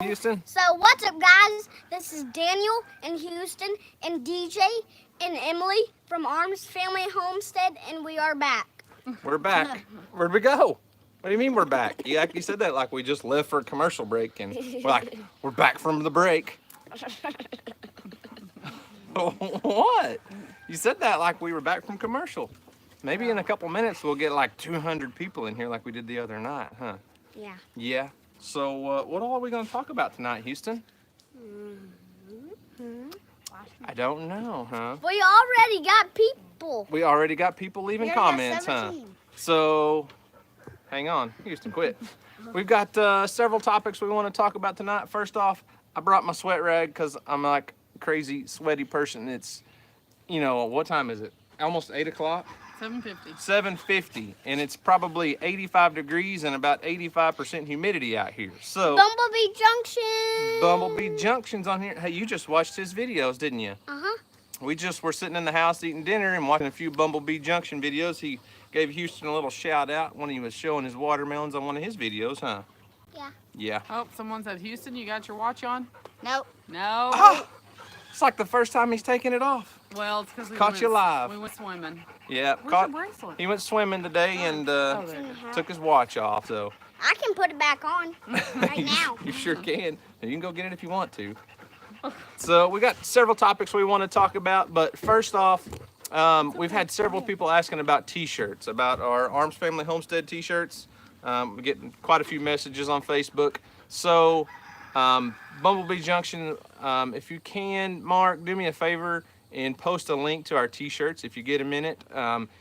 Houston. So what's up, guys? This is Daniel and Houston and DJ and Emily from Arms Family Homestead, and we are back. We're back. Where'd we go? What do you mean we're back? You actually said that like we just left for a commercial break, and we're back from the break. What? You said that like we were back from commercial. Maybe in a couple minutes we'll get like 200 people in here like we did the other night, huh? Yeah. Yeah. So what all are we going to talk about tonight, Houston? I don't know, huh? We already got people. We already got people leaving comments, huh? So, hang on, Houston, quit. We've got several topics we want to talk about tonight. First off, I brought my sweat rag because I'm like a crazy, sweaty person. It's, what time is it? Almost 8 o'clock? 7:50. 7:50, and it's probably 85 degrees and about 85% humidity out here. So Bumblebee Junction. Bumblebee Junction's on here. Hey, you just watched his videos, didn't you? Uh-huh. We just were sitting in the house eating dinner and watching a few Bumblebee Junction videos. He gave Houston a little shout out when he was showing his watermelons on one of his videos, huh? Yeah. Yeah. Oh, someone said, Houston, you got your watch on? Nope. No. Oh, it's like the first time he's taking it off. Well, it's because Caught you live. We went swimming. Yeah. Where's your bracelet? He went swimming today and there you go. took his watch off. So I can put it back on right now. You sure can. You can go get it if you want to. So we got several topics we want to talk about, but first off, we've had several people asking about t-shirts, about our Arms Family Homestead t-shirts. We're getting quite a few messages on Facebook. So Bumblebee Junction, if you can, Mark, do me a favor and post a link to our t-shirts if you get a minute.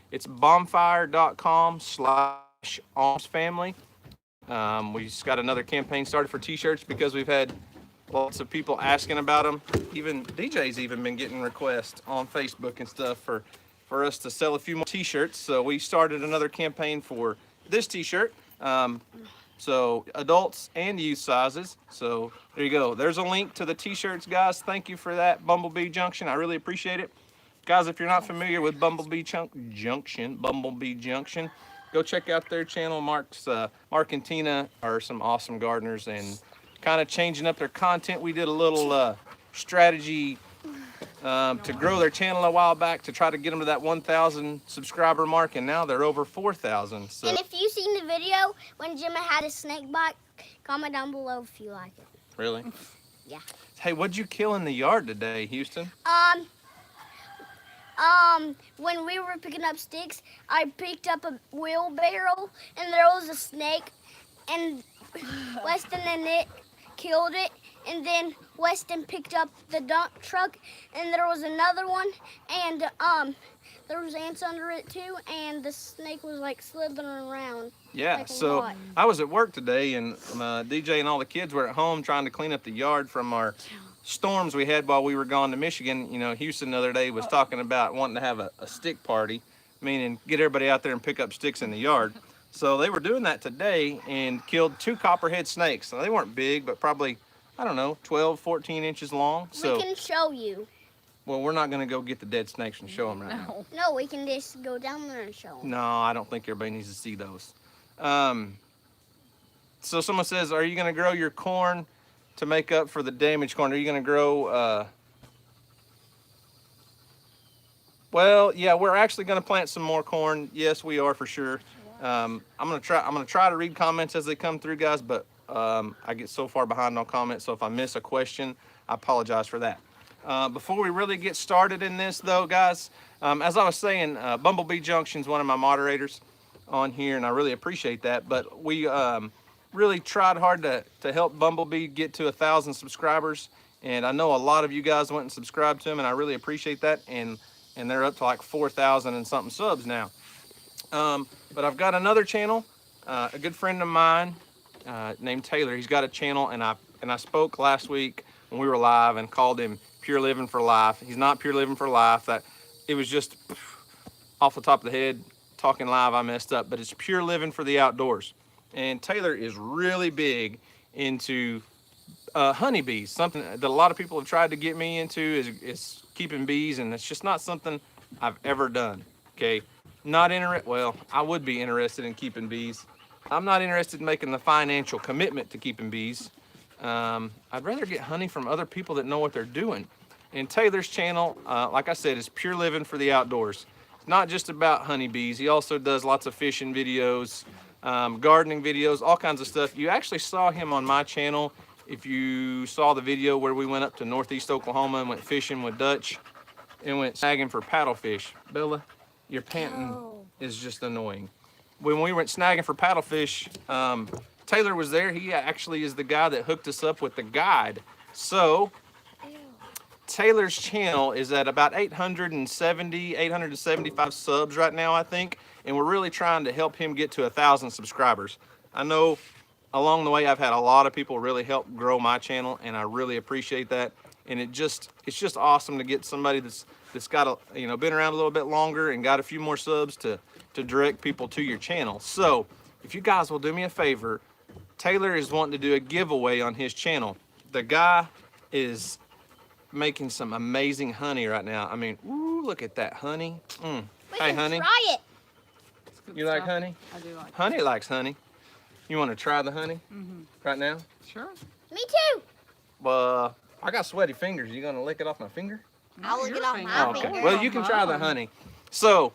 It's bonfire.com/armsfamily. We just got another campaign started for t-shirts because we've had lots of people asking about them. Even DJ's even been getting requests on Facebook and stuff for us to sell a few more t-shirts. So we started another campaign for this t-shirt. So adults and youth sizes. So there you go. There's a link to the t-shirts, guys. Thank you for that, Bumblebee Junction. I really appreciate it. Guys, if you're not familiar with Bumblebee Junction, go check out their channel. Mark and Tina are some awesome gardeners and kind of changing up their content. We did a little strategy to grow their channel a while back to try to get them to that 1,000 subscriber mark, and now they're over 4,000. So. And if you've seen the video when Jimmy had a snake bite, comment down below if you like it. Really? Yeah. Hey, what'd you kill in the yard today, Houston? When we were picking up sticks, I picked up a wheelbarrow, and there was a snake, and Weston and Nick killed it, and then Weston picked up the dump truck, and there was another one, and there was ants under it too, and the snake was like slithering around. Yeah, like so I was at work today, and DJ and all the kids were at home trying to clean up the yard from our storms we had while we were gone to Michigan. Houston the other day was talking about wanting to have a stick party, meaning get everybody out there and pick up sticks in the yard. So they were doing that today and killed 2 copperhead snakes. Now, they weren't big, but probably, 12, 14 inches long. So, we can show you. Well, we're not going to go get the dead snakes and show them right now. No, we can just go down there and show them. No, I don't think everybody needs to see those. So someone says, are you going to grow your corn to make up for the damaged corn? Are you going to grow... Well, yeah, we're actually going to plant some more corn. Yes, we are for sure. I'm gonna try to read comments as they come through, guys, but I get so far behind on comments, so if I miss a question, I apologize for that. Before we really get started in this, though, guys, as I was saying, Bumblebee Junction's one of my moderators on here, and I really appreciate that. But we really tried hard to help Bumblebee get to 1,000 subscribers, and I know a lot of you guys went and subscribed to him, and I really appreciate that. And they're up to like 4,000 and something subs now. But I've got another channel, a good friend of mine named Taylor. He's got a channel, and I spoke last week when we were live and called him Pure Living for Life. He's not Pure Living for Life. It was just off the top of the head, talking live, I messed up, but it's Pure Living for the Outdoors. And Taylor is really big into honeybees, something that a lot of people have tried to get me into is keeping bees, and it's just not something I've ever done, okay? Well, I would be interested in keeping bees. I'm not interested in making the financial commitment to keeping bees. I'd rather get honey from other people that know what they're doing. And Taylor's channel, like I said, is pure living for the outdoors. It's not just about honeybees. He also does lots of fishing videos, gardening videos, all kinds of stuff. You actually saw him on my channel if you saw the video where we went up to northeast Oklahoma and went fishing with Dutch and went snagging for paddlefish. Bella, your panting is just annoying. When we went snagging for paddlefish, Taylor was there. He actually is the guy that hooked us up with the guide. So Taylor's channel is at about 875 subs right now, I think. And we're really trying to help him get to 1,000 subscribers. I know along the way, I've had a lot of people really help grow my channel, and I really appreciate that. And it's just awesome to get somebody that's got been around a little bit longer and got a few more subs to direct people to your channel. So if you guys will do me a favor, Taylor is wanting to do a giveaway on his channel. The guy is making some amazing honey right now. I mean, ooh, look at that honey. Hey, honey. Try it. It's good You like stuff. honey? I do like Honey likes honey. You want to try the honey right now? it. Sure. Me too. I got sweaty fingers. You gonna lick it off my finger? I'll lick Your it off finger. my Oh, okay. finger. Well, you can try the honey. So,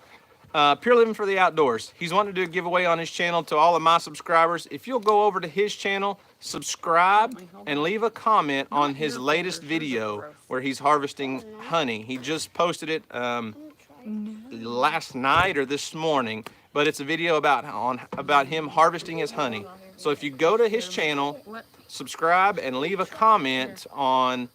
Pure Living for the Outdoors. He's wanting to do a giveaway on his channel to all of my subscribers. If you'll go over to his channel, subscribe, and leave a comment on his latest video where he's harvesting honey. He just posted it last night or this morning, but it's a video about him harvesting his honey. So if you go to his channel, subscribe, and leave a comment on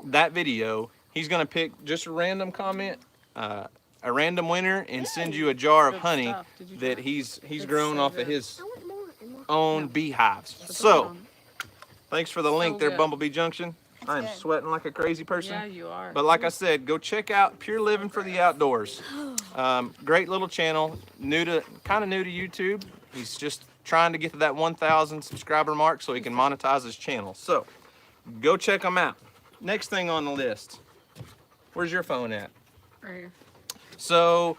that video, he's gonna pick just a random comment, a random winner, and send you a jar of honey that he's grown off of his I want more and more. own beehives. So thanks for the link there, good. Bumblebee Junction. I'm good. sweating like a crazy person. Yeah, you are. But like I said, go check out Pure Living for the Outdoors. Great little channel, kind of new to YouTube. He's just trying to get to that 1,000 subscriber mark so he can monetize his channel. So go check him out. Next thing on the list, where's your phone at? Right here. So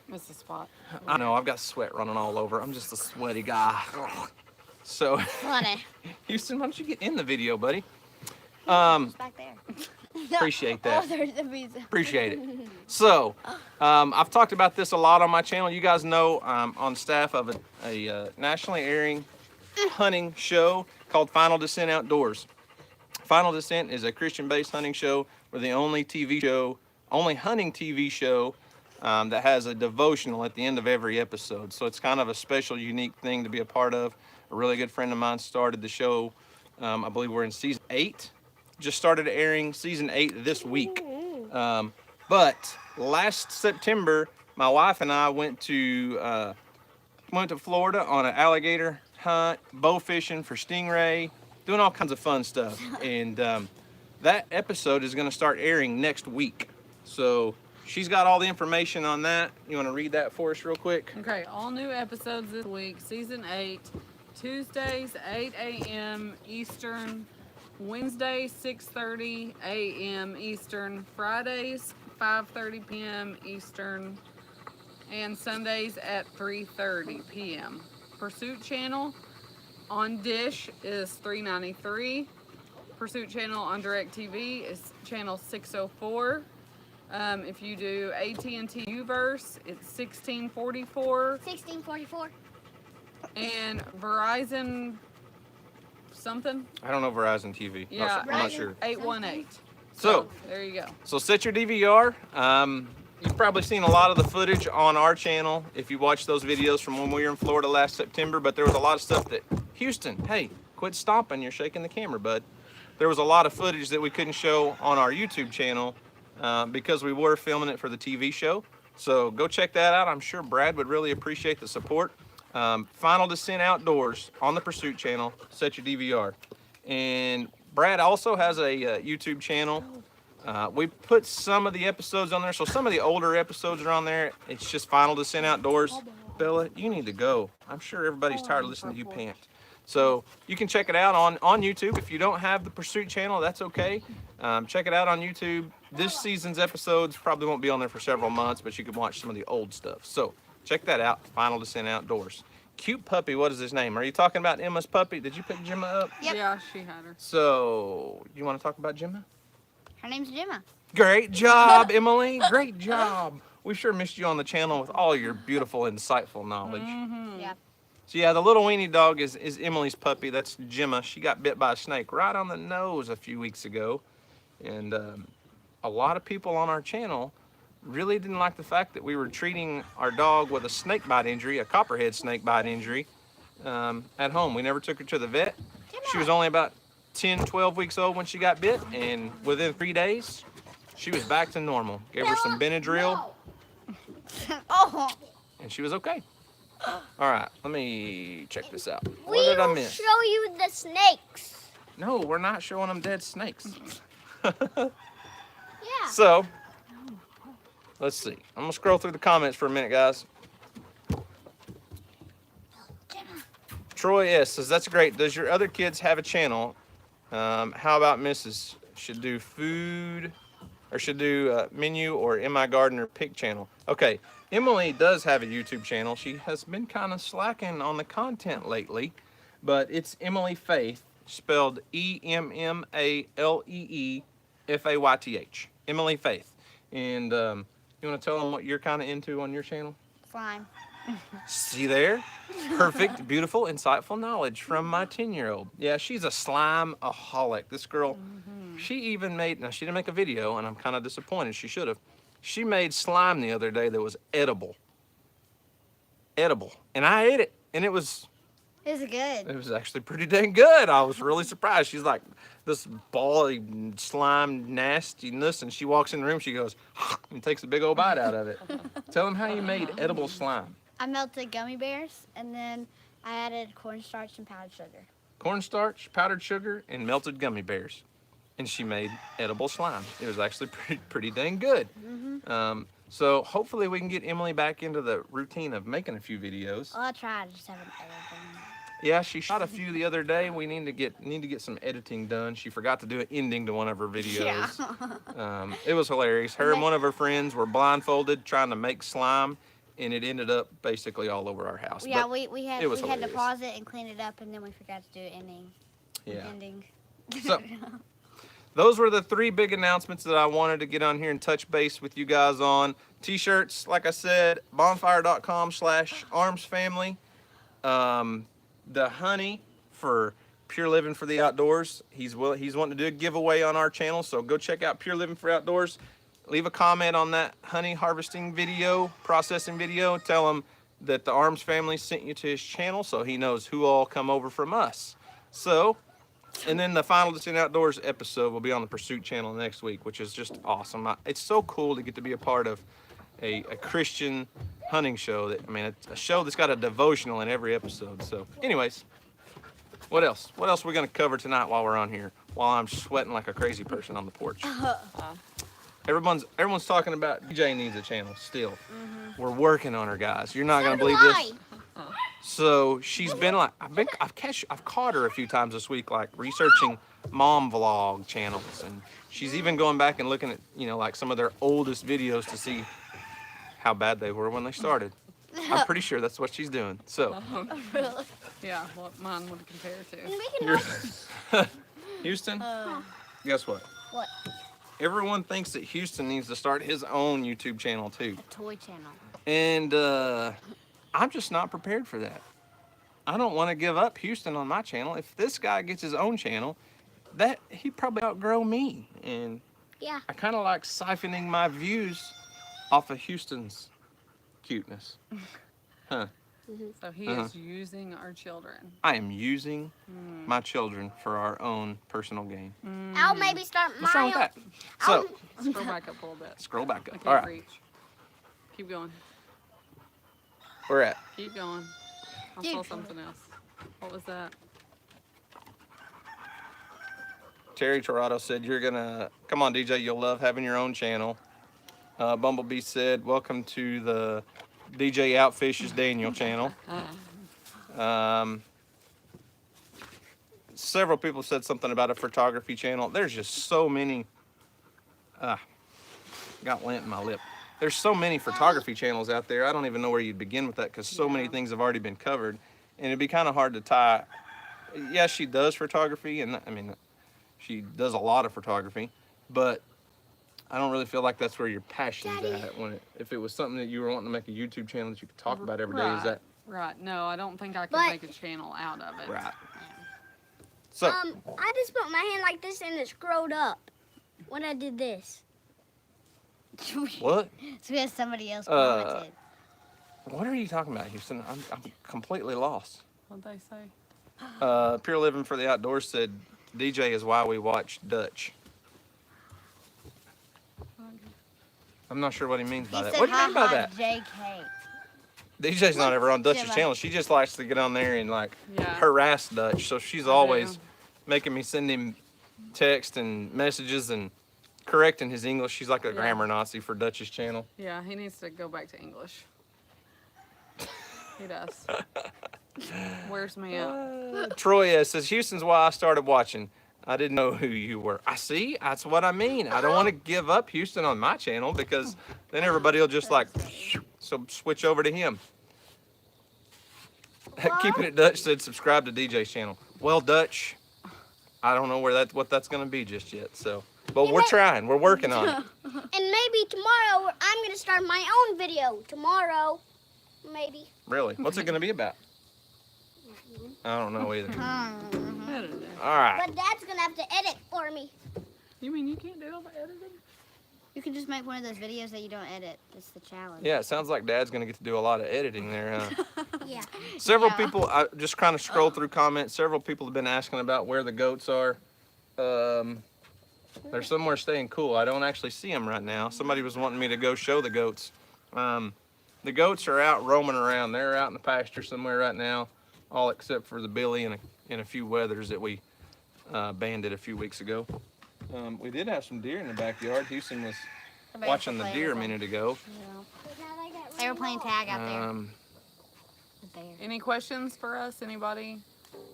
That's the spot. I know I've got sweat running all over. I'm just a sweaty guy. So Funny. Houston, why don't you get in the video, buddy? It's back there. Appreciate that. Oh, there's the pizza. Appreciate it. So, I've talked about this a lot on my channel. You guys know I'm on staff of a nationally airing hunting show called Final Descent Outdoors. Final Descent is a Christian-based hunting show. We're the only hunting TV show that has a devotional at the end of every episode. So it's kind of a special, unique thing to be a part of. A really good friend of mine started the show. I believe we're in season 8. Just started airing season 8 this week. But last September, my wife and I went to Florida on an alligator hunt, bow fishing for stingray, doing all kinds of fun stuff. And that episode is going to start airing next week. So she's got all the information on that. You want to read that for us real quick? Okay, all new episodes this week. Season 8, Tuesdays, 8 a.m. Eastern. Wednesday, 6:30 a.m. Eastern. Fridays, 5:30 p.m. Eastern. And Sundays at 3:30 p.m. Pursuit channel on Dish is $3.93. Pursuit channel on DirecTV is channel 604. If you do AT&T Uverse, it's $16.44. 1644. And Verizon something? I don't know Verizon TV. Yeah, I'm not sure. 818. So There you go. So set your DVR. You've probably seen a lot of the footage on our channel if you watched those videos from when we were in Florida last September, but there was a lot of stuff that, Houston, hey, quit stomping, you're shaking the camera, bud. There was a lot of footage that we couldn't show on our YouTube channel because we were filming it for the TV show. So go check that out. I'm sure Brad would really appreciate the support. Final Descent Outdoors on the Pursuit channel. Set your DVR. And Brad also has a YouTube channel. We put some of the episodes on there, so some of the older episodes are on there. It's just Final Descent Outdoors. Bella, you need to go. I'm sure everybody's tired of listening to you pant. So you can check it out on YouTube. If you don't have the Pursuit channel, that's okay. Check it out on YouTube. This season's episodes probably won't be on there for several months, but you can watch some of the old stuff. So check that out, Final Descent Outdoors. cute puppy. What is his name? Are you talking about Emma's puppy? Did you pick Gemma up? Yep. Yeah, she had her. So, you want to talk about Gemma? Her name's Gemma. Great job, Emily. Great job. We sure missed you on the channel with all your beautiful, insightful knowledge. Yeah. So yeah, the little weenie dog is Emily's puppy. That's Gemma. She got bit by a snake right on the nose a few weeks ago. And a lot of people on our channel really didn't like the fact that we were treating our dog with a snake bite injury, a copperhead snake bite injury, at home. We never took her to the vet. She was only about 10, 12 weeks old when she got bit, and within 3 days, she was back to normal. Gave her some Benadryl, Oh. and she was okay. All right, let me check this out. What We did I will miss? show you the snakes. No, we're not showing them dead snakes. Yeah. So, let's see. I'm gonna scroll through the comments for a minute, guys. Troy S says, that's great. Does your other kids have a channel? How about Mrs. Should do food, or should do menu or in my garden or pig channel? Okay, Emily does have a YouTube channel. She has been kind of slacking on the content lately, but it's Emily Faith, spelled EMMALEEFAYTH. Emily Faith. And you want to tell them what you're kind of into on your channel? Slime. See there? Perfect, beautiful, insightful knowledge from my 10-year-old. Yeah, she's a slime-aholic. This girl, she even made, now she didn't make a video, and I'm kind of disappointed. She should have. She made slime the other day that was edible. Edible. And I ate it, and it was Good. actually pretty dang good. I was really surprised. She's like this bally slime nastiness, and she walks in the room, she goes, and takes a big old bite out of it. Tell them how you made edible slime. I melted gummy bears, and then I added cornstarch and powdered sugar. Cornstarch, powdered sugar, and melted gummy bears. And she made edible slime. It was actually pretty dang good. So hopefully we can get Emily back into the routine of making a few videos. Well, I tried. I just haven't edited them. Yeah, she shot a few the other day. We need to get some editing done. She forgot to do an ending to one of her videos. It was hilarious. Her and one of her friends were blindfolded trying to make slime, and it ended up basically all over our house. Yeah, But we had it was to hilarious. pause it and clean it up, and then we forgot to do an ending. Yeah. Ending. So those were the 3 big announcements that I wanted to get on here and touch base with you guys on. T-shirts, like I said, bonfire.com/armsfamily. The honey for Pure Living for the Outdoors. He's wanting to do a giveaway on our channel, so go check out Pure Living for Outdoors. Leave a comment on that honey harvesting video, processing video. Tell him that the Arms family sent you to his channel, so he knows who all come over from us. So, and then the final Descent Outdoors episode will be on the Pursuit channel next week, which is just awesome. It's so cool to get to be a part of a Christian hunting show. It's a show that's got a devotional in every episode. So, anyways, what else? What else are we gonna cover tonight while we're on here? While I'm sweating like a crazy person on the porch. Everyone's talking about DJ needs a channel still. We're working on her, guys. You're not gonna believe this. So she's been like, I've caught her a few times this week, like researching mom vlog channels, and she's even going back and looking at, like some of their oldest videos to see how bad they were when they started. I'm pretty sure that's what she's doing. So, Yeah, what mine would compare to. Houston, guess what? What? Everyone thinks that Houston needs to start his own YouTube channel too. A toy channel. And I'm just not prepared for that. I don't want to give up Houston on my channel. If this guy gets his own channel, that he'd probably outgrow me. And Yeah. I kind of like siphoning my views off of Houston's cuteness. Huh. So he is using our children. I am using my children for our own personal gain. I'll maybe start my What's wrong with own. that? So, Scroll back up a little bit. scroll back I up. can't All right, reach. Keep going. we're at. Keep going. I saw something else. What was that? Terry Torado said, you're gonna, come on DJ, you'll love having your own channel. Bumblebee said, welcome to the DJ Outfishes Daniel channel. Several people said something about a photography channel. There's just so many. Got lint in my lip. there's so many photography channels out there. I don't even know where you'd begin with that because so many things have already been covered, and it'd be kind of hard to tie. Yeah, she does photography, and I mean, she does a lot of photography, but I don't really feel like that's where your passion's at. If it was something that you were wanting to make a YouTube channel that you could talk about every day, is that right? No, I don't think I could But- make a channel out of it. right? So I just put my hand like this and it scrolled up when I did this. what? So we have somebody else commented. What are you talking about, Houston? I'm completely lost. What'd they say? Pure Living for the Outdoors said DJ is why we watch Dutch. I'm not sure what he means by He that. said, What do you mean by that? JK. DJ's not ever on Dutch's Gemma. channel. She just likes to get on there and like Yeah. harass Dutch. So she's I always do. making me send him text and messages and correcting his English. She's like a Yeah. grammar Nazi for Dutch's channel. Yeah, he needs to go back to English. He does. Wears me out. Troy says, Houston's why I started watching. I didn't know who you were. I see. That's what I mean. I don't want to give up Houston on my channel because then everybody will just like switch over to him. Keeping It Dutch said subscribe to DJ's channel. Well, Dutch, I don't know what that's gonna be just yet. So, but we're trying. We're working on it. And maybe tomorrow I'm gonna start my own video. Tomorrow, maybe. Really? What's it gonna be about? I don't know either. Editing. All right. But Dad's gonna have to edit for me. You mean you can't do all the editing? You can just make one of those videos that you don't edit. That's the challenge. Yeah, it sounds like Dad's gonna get to do a lot of editing there, huh? Yeah. Several Yeah. people, I just kind of scroll through comments. Several people have been asking about where the goats are. They're somewhere staying cool. I don't actually see them right now. Somebody was wanting me to go show the goats. The goats are out roaming around. They're out in the pasture somewhere right now, all except for the Billy and a few wethers that we banded a few weeks ago. We did have some deer in the backyard. Houston was Somebody watching the else deer a will play minute ago. with them. They were playing tag out there. The bear. Any questions for us? Anybody?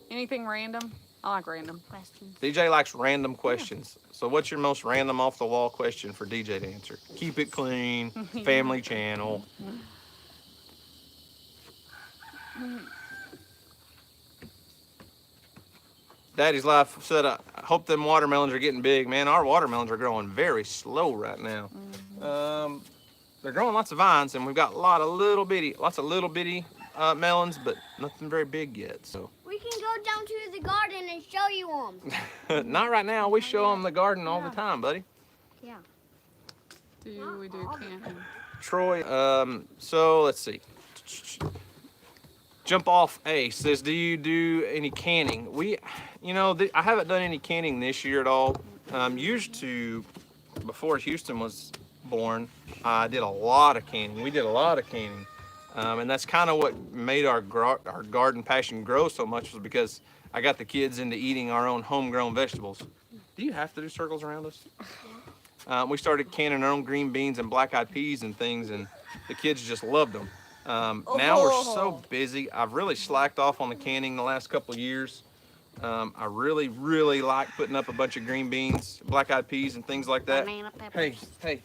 Anything random? I like random. Questions. DJ likes random questions. So what's your most random off the wall question for DJ to answer? Keep it clean, family channel. Daddy's Life said, I hope them watermelons are getting big. Man, our watermelons are growing very slow right now. They're growing lots of vines, and we've got lots of little bitty melons, but nothing very big yet. So We can go down to the garden and show you them. not right now. We show them the garden all the time, buddy. Yeah. We do camping. Troy, so let's see. Jump Off A says, do you do any canning? I haven't done any canning this year at all. Used to, before Houston was born, I did a lot of canning. We did a lot of canning. And that's kind of what made our garden passion grow so much, was because I got the kids into eating our own homegrown vegetables. Do you have to do circles around us? We started canning our own green beans and black-eyed peas and things, and the kids just loved them. Now we're so busy. I've really slacked off on the canning the last couple of years. I really, really like putting up a bunch of green beans, black-eyed peas, and things like that. Banana peppers. Hey,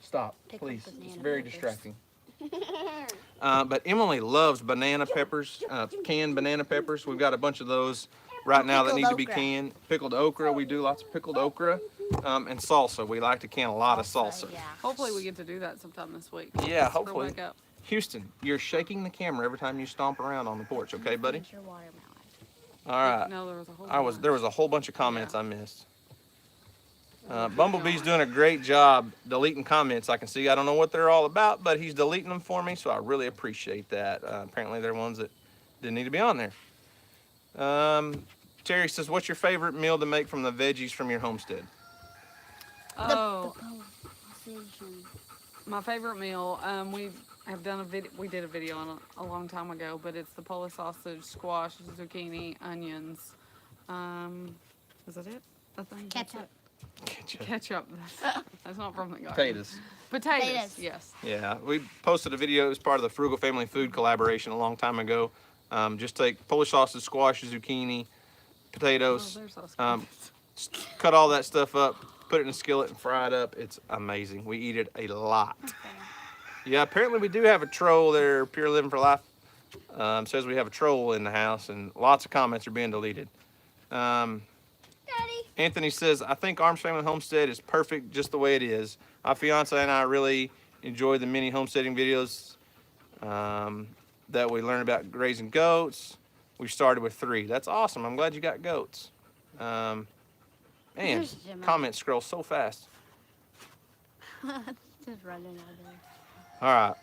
stop, Pickled please. It's banana very peppers. distracting. But Emily loves banana peppers, canned banana peppers. We've got a bunch of those right now that Pickled need to be okra. canned. Pickled okra, we do lots of pickled okra. And salsa, we like to can a lot of salsa. Yeah. Hopefully we get to do that sometime this week. Yeah, Let's throw hopefully. back up. Houston, you're shaking the camera every time you stomp around on the porch, okay, buddy? Finish your watermelon. All right. No, there was a whole There was a whole bunch of comments I missed. Bumblebee's doing a great job deleting comments. I can see. I don't know what they're all about, but he's deleting them for me, so I really appreciate that. Apparently, they're ones that didn't need to be on there. Terry says, "What's your favorite meal to make from the veggies from your homestead?" Oh, Precision. my favorite meal. We have done a video. We did a video on it a long time ago, but it's the Polish sausage, squash, zucchini, onions. Is that it? I think that's Ketchup. it. Ketchup. That's not from the garden. Potatoes. Potatoes. Potatoes. Yes. Yeah, we posted a video as part of the Frugal Family Food collaboration a long time ago. Just take Polish sausage, squash, zucchini, potatoes, Oh, there's those um, comments. cut all that stuff up, put it in a skillet and fry it up. It's amazing. We eat it a lot. Yeah, apparently we do have a troll there. Pure Living for Life says we have a troll in the house, and lots of comments are being deleted. Daddy. Anthony says, I think Arms Family Homestead is perfect just the way it is. My fiance and I really enjoy the mini homesteading videos that we learn about raising goats. We started with 3. That's awesome. I'm glad you got goats. Man, comments scroll so fast. Just running out there. All right.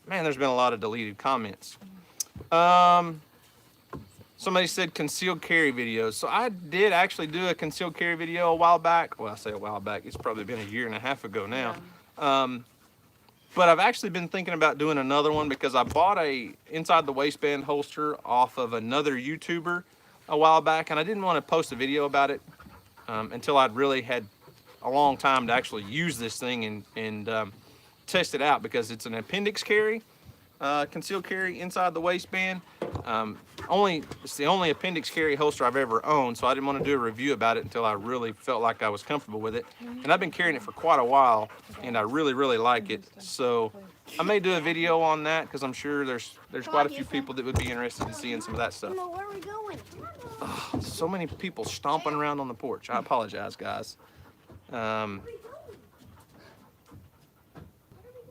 Man, there's been a lot of deleted comments. Somebody said concealed carry videos. So I did actually do a concealed carry video a while back. Well, I say a while back. It's probably been a year and a half ago now. But I've actually been thinking about doing another one because I bought a inside the waistband holster off of another YouTuber a while back, and I didn't want to post a video about it until I'd really had a long time to actually use this thing and test it out, because it's an appendix carry, concealed carry inside the waistband. It's the only appendix carry holster I've ever owned, so I didn't want to do a review about it until I really felt like I was comfortable with it. And I've been carrying it for quite a while, and I really, really like it. So I may do a video on that, because I'm sure there's quite a few people that would be interested in seeing some of that stuff. Mama, where are we going? Oh, so many people stomping around on the porch. I apologize, guys.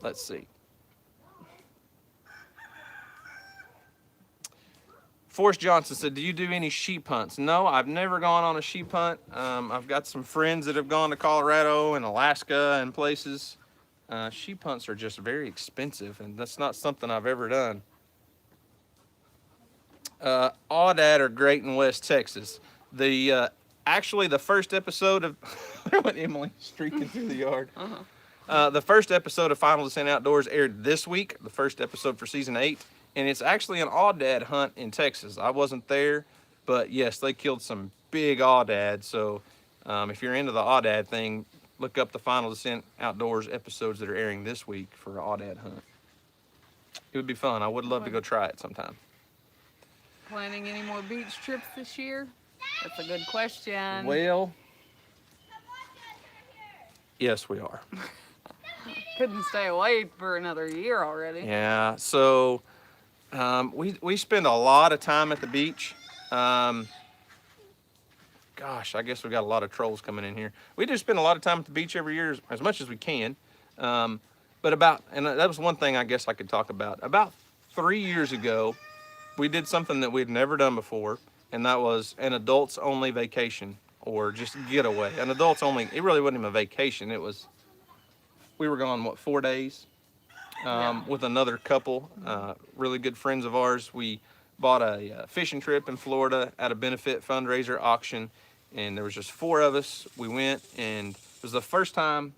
Let's see. Forrest Johnson said, do you do any sheep hunts? No, I've never gone on a sheep hunt. I've got some friends that have gone to Colorado and Alaska and places. Sheep hunts are just very expensive, and that's not something I've ever done. Aoudad are great in West Texas. Actually, the first episode of there went Emily streaking through the yard. The first episode of Final Descent Outdoors aired this week, the first episode for season 8, and it's actually an aoudad hunt in Texas. I wasn't there, but yes, they killed some big aoudad. So if you're into the aoudad thing, look up the Final Descent Outdoors episodes that are airing this week for an aoudad hunt. It would be fun. I would love to go try it sometime. Planning any more beach trips this year? That's a good question. Well, yes, we are. Couldn't stay away for another year already. Yeah, so we spend a lot of time at the beach. Gosh, I guess we got a lot of trolls coming in here. We do spend a lot of time at the beach every year, as much as we can. And that was one thing I guess I could talk about. About 3 years ago, we did something that we'd never done before, and that was an adults only vacation, or just getaway. An adults only, it really wasn't even a vacation. We were gone, 4 days? With another couple, really good friends of ours. We bought a fishing trip in Florida at a benefit fundraiser auction, and there was just 4 of us. We went, and it was the first time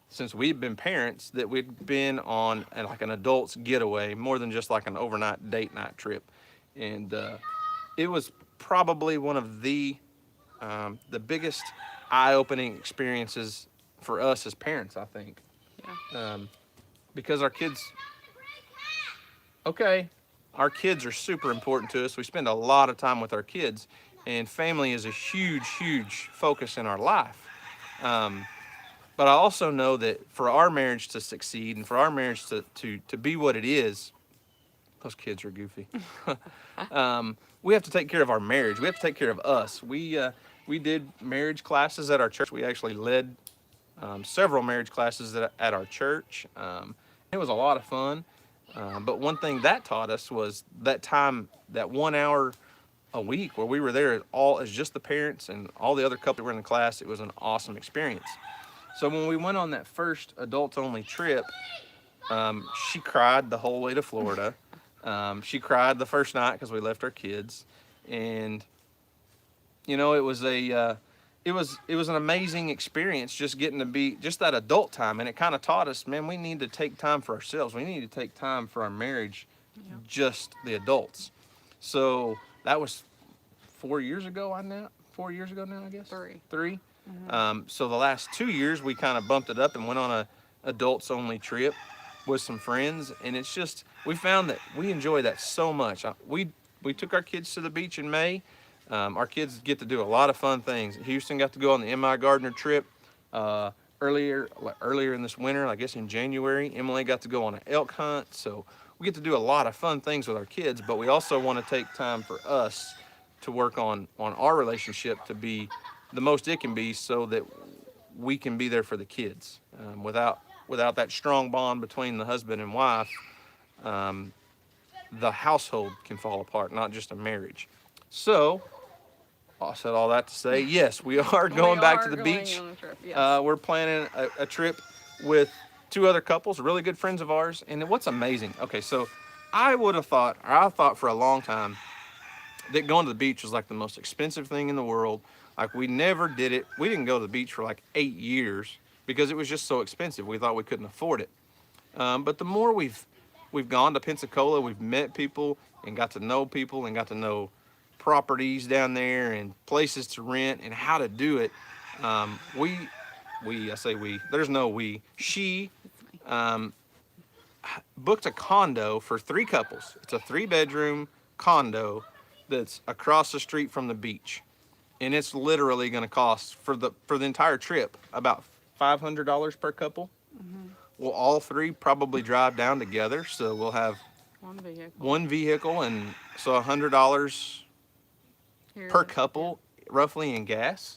since we've been parents that we'd been on like an adults getaway, more than just like an overnight date night trip. And it was probably one of the biggest eye-opening experiences for us as parents, I think. Yeah. Because our kids are super important to us. We spend a lot of time with our kids, and family is a huge, huge focus in our life. But I also know that for our marriage to succeed and for our marriage to be what it is, those kids are goofy. We have to take care of our marriage. We have to take care of us. We did marriage classes at our church. We actually led several marriage classes at our church. It was a lot of fun. But one thing that taught us was that time, that 1 hour a week where we were there all as just the parents and all the other couples that were in the class. It was an awesome experience. So when we went on that first adults only trip, she cried the whole way to Florida. She cried the first night because we left our kids, and you know, it was an amazing experience just getting to be just that adult time, and it kind of taught us, man, we need to take time for ourselves. We need to take time for our marriage, just the adults. So that was 4 years ago. 4 years ago now, I guess. Three. So the last 2 years we kind of bumped it up and went on a adults only trip with some friends, and it's just, we found that we enjoy that so much. We took our kids to the beach in May. Our kids get to do a lot of fun things. Houston got to go on the M.I. Gardner trip. earlier in this winter, I guess in January, Emily got to go on an elk hunt. So we get to do a lot of fun things with our kids, but we also want to take time for us to work on our relationship to be the most it can be, so that we can be there for the kids. Without that strong bond between the husband and wife, the household can fall apart, not just a marriage. So I said all that to say, yes, we are going back to the beach. On a trip, yes. We're planning a trip with 2 other couples, really good friends of ours. And what's amazing, okay, so I thought for a long time that going to the beach was like the most expensive thing in the world. Like, we never did it. We didn't go to the beach for like 8 years because it was just so expensive. We thought we couldn't afford it. But the more we've gone to Pensacola, we've met people and got to know people and got to know properties down there and places to rent and how to do it. She booked a condo for 3 couples. It's a 3-bedroom condo that's across the street from the beach. And it's literally going to cost for the entire trip about $500 per couple. Mm-hmm. We'll all 3 probably drive down together, so we'll have one vehicle, and so $100 per couple, roughly, in gas,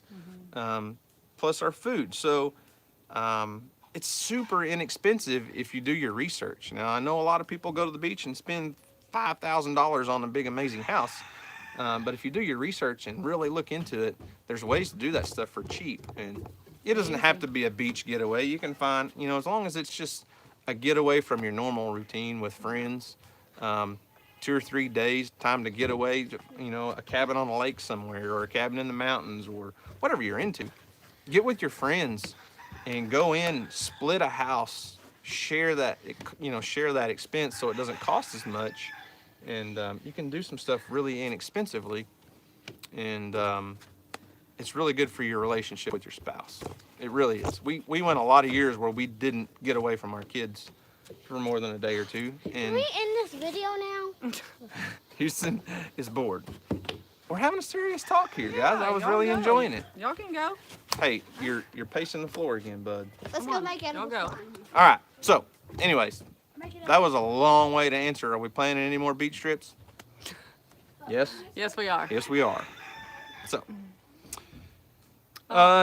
plus our food. So it's super inexpensive if you do your research. Now, I know a lot of people go to the beach and spend $5,000 on a big, amazing house. But if you do your research and really look into it, there's ways to do that stuff for cheap. And it doesn't have to be a beach getaway. You can find, as long as it's just a getaway from your normal routine with friends, 2 or 3 days, time to get away, a cabin on a lake somewhere, or a cabin in the mountains, or whatever you're into. Get with your friends and go in, split a house, share that expense so it doesn't cost as much. And you can do some stuff really inexpensively, and it's really good for your relationship with your spouse. It really is. We went a lot of years where we didn't get away from our kids for more than a day or 2. Can And we end this video now? Houston is bored. We're having a serious talk here, guys. I was y'all really go. enjoying it. Y'all can go. Hey, you're pacing the floor again, bud. Let's go make it. Y'all go. All right. So, anyways, that was a long way to answer. Are we planning any more beach trips? Yes? Yes, we are. Yes, we are. So,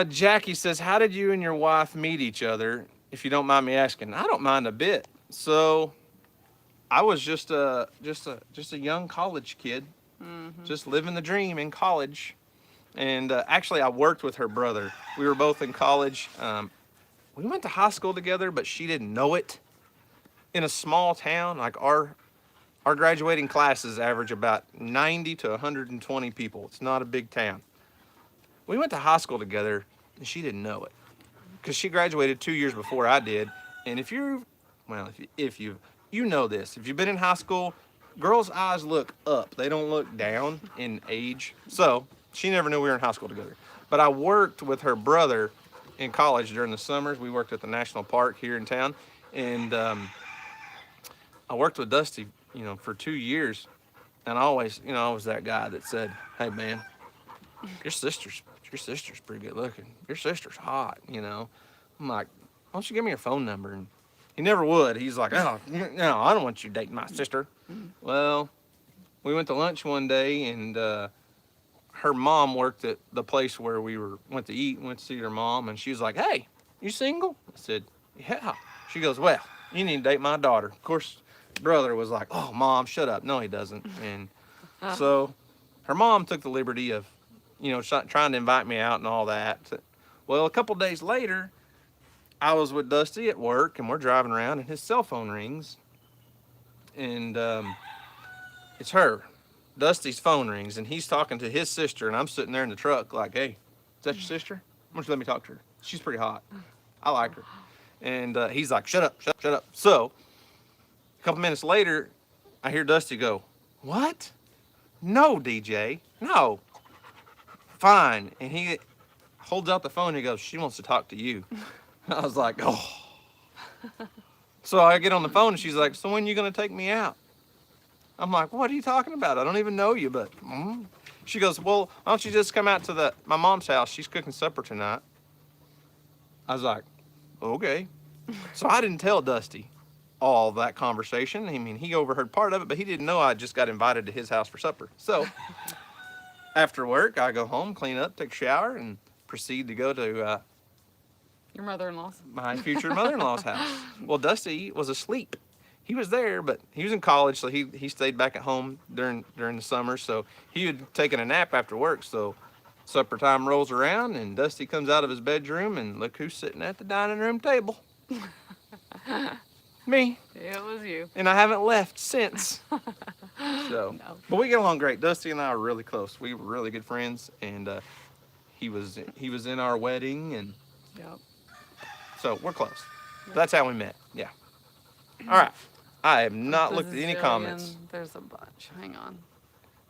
Jackie says, how did you and your wife meet each other, if you don't mind me asking? I don't mind a bit. So, I was just a young college kid, just living the dream in college. And actually, I worked with her brother. We were both in college. We went to high school together, but she didn't know it. In a small town, like our graduating classes average about 90 to 120 people. It's not a big town. We went to high school together, and she didn't know it, because she graduated 2 years before I did. And if you know this, if you've been in high school, girls' eyes look up. They don't look down in age. So she never knew we were in high school together. But I worked with her brother in college during the summers. We worked at the national park here in town, and I worked with Dusty, for 2 years, and I was that guy that said, "Hey, man, your sister's pretty good looking. Your sister's hot." I'm like, "Why don't you give me your phone number?" And he never would. He's like, "Oh, no, I don't want you dating my sister." Well, we went to lunch one day, and her mom worked at the place where we went to eat, went to see her mom, and she was like, "Hey, you single?" I said, "Yeah." She goes, "Well, you need to date my daughter." Of course, brother was like, "Oh, Mom, shut up." No, he doesn't. And so her mom took the liberty of, trying to invite me out and all that. Well, a couple days later, I was with Dusty at work, and we're driving around, and his cell phone rings, and it's her. Dusty's phone rings, and he's talking to his sister, and I'm sitting there in the truck like, "Hey, is that your sister? Why don't you let me talk to her? She's pretty hot. I like her." And he's like, "Shut up, shut up." So a couple minutes later, I hear Dusty go, "What? No, DJ, no." "Fine." And he holds out the phone and he goes, "She wants to talk to you." I was like, "Oh." So I get on the phone and she's like, "So when are you going to take me out?" I'm like, "What are you talking about? I don't even know you, but..." She goes, "Well, why don't you just come out to my mom's house? She's cooking supper tonight." I was like, Okay. So I didn't tell Dusty all that conversation. I mean, he overheard part of it, but he didn't know I just got invited to his house for supper. So after work, I go home, clean up, take a shower, and proceed to go to Your mother-in-law's. my future mother-in-law's house. Well, Dusty was asleep. He was there, but he was in college, so he stayed back at home during the summer. So he had taken a nap after work. So supper time rolls around, and Dusty comes out of his bedroom, and look who's sitting at the dining room table. Me. It was you. And I haven't left since. So, No. but we get along great. Dusty and I are really close. We were really good friends, and he was in our wedding, and Yep. so we're close. That's how we met. Yeah. All right. I have not looked at any Bazillion. comments. There's a bunch. Hang on.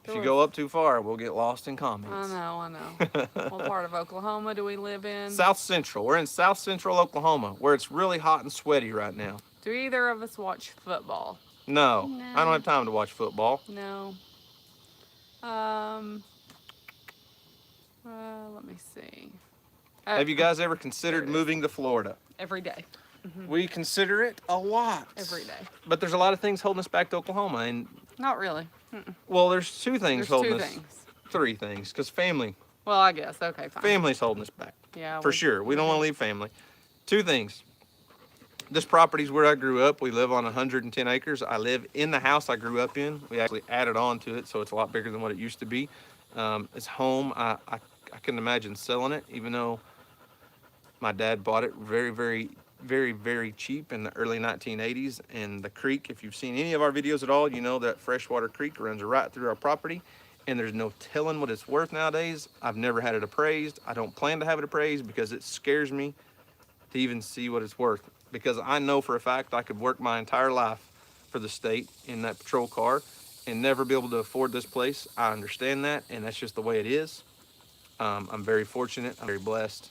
If you go up too far, we'll get lost in comments. I know. What part of Oklahoma do we live in? South Central. We're in South Central Oklahoma, where it's really hot and sweaty right now. Do either of us watch football? No, No. I don't have time to watch football. No. Let me see. Have you guys ever considered moving to Florida? Every day. We consider it a lot. Every day. But there's a lot of things holding us back to Oklahoma, and Not really. well, there's two things There's holding two us. things. Three things, because family's Well, I guess. Okay, fine. holding us back. Yeah. For sure. We don't want to leave family. Two things. This property's where I grew up. We live on 110 acres. I live in the house I grew up in. We actually added on to it, so it's a lot bigger than what it used to be. It's home. I couldn't imagine selling it, even though my dad bought it very, very, very, very cheap in the early 1980s. And the creek, if you've seen any of our videos at all, you know that freshwater creek runs right through our property. And there's no telling what it's worth nowadays. I've never had it appraised. I don't plan to have it appraised because it scares me to even see what it's worth. Because I know for a fact I could work my entire life for the state in that patrol car and never be able to afford this place. I understand that, and that's just the way it is. I'm very fortunate. I'm very blessed.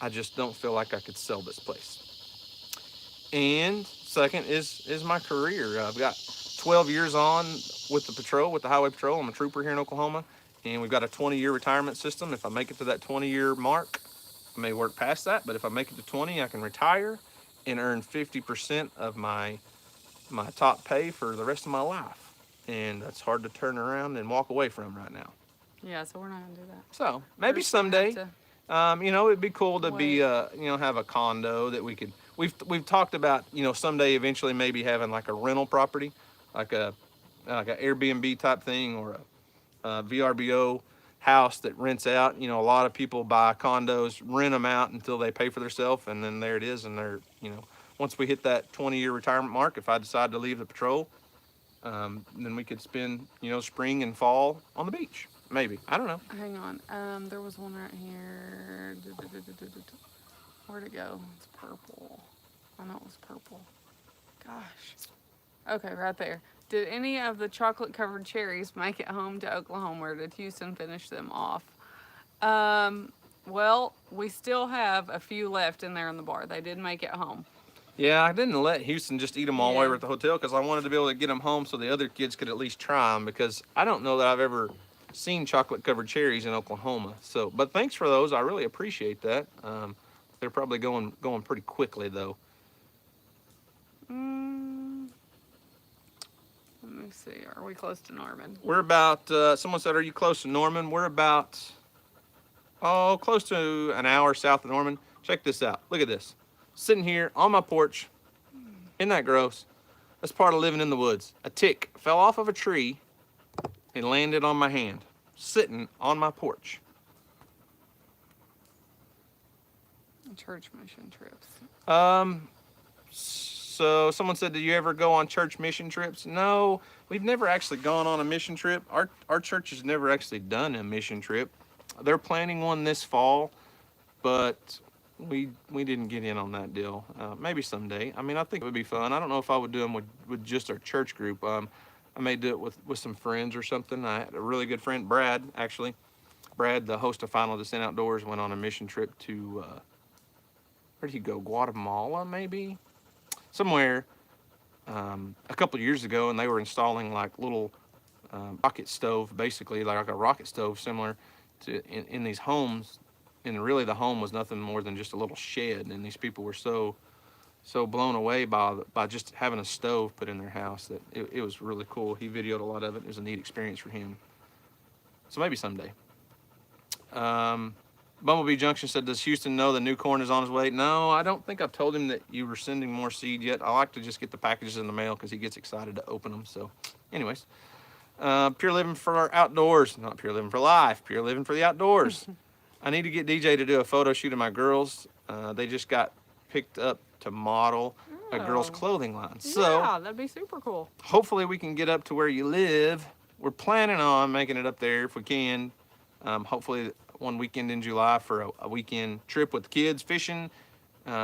I just don't feel like I could sell this place. And second is my career. I've got 12 years on with the patrol, with the highway patrol. I'm a trooper here in Oklahoma, and we've got a 20-year retirement system. If I make it to that 20-year mark, I may work past that, but if I make it to 20, I can retire and earn 50% of my top pay for the rest of my life. And that's hard to turn around and walk away from right now. Yeah, so we're not going to do that. So maybe We're just gonna have someday, to- you know, it'd be cool to be, Wait. have a condo that we could. We've talked about, someday eventually maybe having like a rental property, like a Airbnb type thing, or a VRBO house that rents out. A lot of people buy condos, rent them out until they pay for themselves, and then there it is. And they're, once we hit that 20-year retirement mark, if I decide to leave the patrol, then we could spend, spring and fall on the beach. Maybe. I don't know. Hang on. There was one right here. Where'd it go? It's purple. I know it was purple. Gosh. Okay, right there. Did any of the chocolate-covered cherries make it home to Oklahoma, or did Houston finish them off? Well, we still have a few left in there in the bar. They did make it home. Yeah, I didn't let Houston just eat them all while we were Yeah. at the hotel because I wanted to be able to get them home so the other kids could at least try them, because I don't know that I've ever seen chocolate-covered cherries in Oklahoma. So, but thanks for those. I really appreciate that. They're probably going pretty quickly though. Let me see. Are we close to Norman? We're about. Someone said, "Are you close to Norman?" We're about, close to an hour south of Norman. Check this out. Look at this. Sitting here on my porch. Isn't that gross? That's part of living in the woods. A tick fell off of a tree and landed on my hand, sitting on my porch. Church mission trips. So someone said, "Do you ever go on church mission trips?" No, we've never actually gone on a mission trip. Our church has never actually done a mission trip. They're planning one this fall, but we didn't get in on that deal. Maybe someday. I mean, I think it would be fun. I don't know if I would do them with just our church group. I may do it with some friends or something. I had a really good friend, Brad, actually. Brad, the host of Final Descent Outdoors, went on a mission trip to, where'd he go? Guatemala, maybe? Somewhere a couple of years ago, and they were installing like little rocket stove, basically like a rocket stove similar to in these homes and really the home was nothing more than just a little shed, and these people were so blown away by just having a stove put in their house that it was really cool. He videoed a lot of it. It was a neat experience for him. So maybe someday. Bumblebee Junction said, does Houston know the new corn is on his way? No, I don't think I've told him that you were sending more seed yet. I like to just get the packages in the mail because he gets excited to open them. So anyways, pure living for our outdoors, not pure living for life, pure living for the outdoors. I need to get DJ to do a photo shoot of my girls. They just got picked up to model a girl's clothing line. So yeah, that'd be super cool. hopefully we can get up to where you live. We're planning on making it up there if we can. Hopefully one weekend in July for a weekend trip with the kids, fishing,